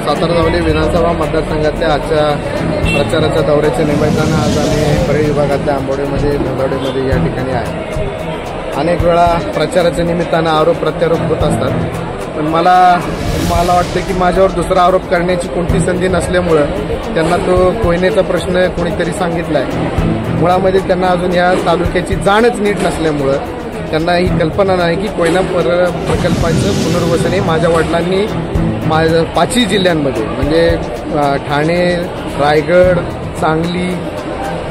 सातारा जावली विधानसभा मतदारसंघातल्या आजच्या प्रचाराच्या दौऱ्याच्या निमित्तानं आज आम्ही परळी विभागातल्या आंबोडेमध्ये धुंदवडेमध्ये या ठिकाणी आहे। अनेक वेळा प्रचाराच्या निमित्तानं आरोप प्रत्यारोप होत असतात, पण मला वाटतं की माझ्यावर दुसरा आरोप करण्याची कोणती संधी नसल्यामुळं त्यांना तो कोयनेचा प्रश्न कोणीतरी सांगितलाय। मुळामध्ये त्यांना अजून या तालुक्याची जाणच नीट नसल्यामुळं त्यांना ही कल्पना नाही की कोयना प्रकल्पाचं पुनर्वसन हे माझ्या वडिलांनी पाचही जिल्ह्यांमध्ये म्हणजे ठाणे, रायगड, सांगली,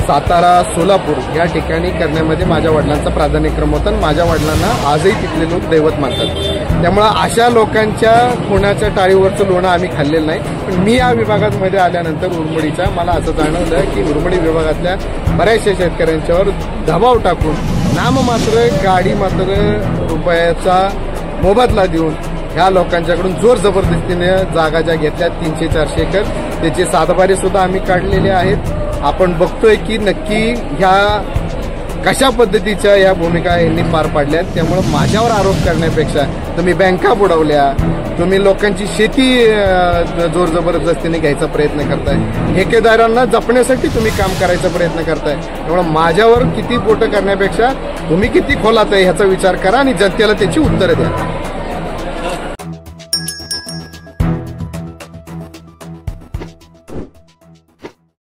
सातारा, सोलापूर या ठिकाणी करण्यामध्ये माझ्या वडिलांचा प्राधान्यक्रम होता आणि माझ्या वडिलांना आजही तिथले लोक दैवत मानतात। त्यामुळे अशा लोकांच्या कोणाच्या टाळीवरचं लोणं आम्ही खाल्लेलं नाही। पण मी या विभागामध्ये आल्यानंतर उरमडीच्या मला असं जाणवलं की उरमडी विभागातल्या बऱ्याचशा शेतकऱ्यांच्यावर दबाव टाकून नाममात्र गाडी मात्र रुपयाचा मोबदला देऊन ह्या लोकांच्याकडून जोर जबरदस्तीने जागा ज्या घेतल्या 300-400 एकर त्याचे सातबारे सुद्धा आम्ही काढलेले आहेत। आपण बघतोय की नक्की ह्या कशा पद्धतीच्या या भूमिका यांनी पार पाडल्यात। त्यामुळे माझ्यावर आरोप करण्यापेक्षा तुम्ही बँका बुडवल्या, तुम्ही लोकांची शेती जोर जबरदस्तीने घ्यायचा प्रयत्न करताय, ठेकेदारांना जपण्यासाठी तुम्ही काम करायचा प्रयत्न करताय। त्यामुळे माझ्यावर किती बोटं करण्यापेक्षा तुम्ही किती खोलात आहे ह्याचा विचार करा आणि जनतेला त्याची उत्तरं द्या।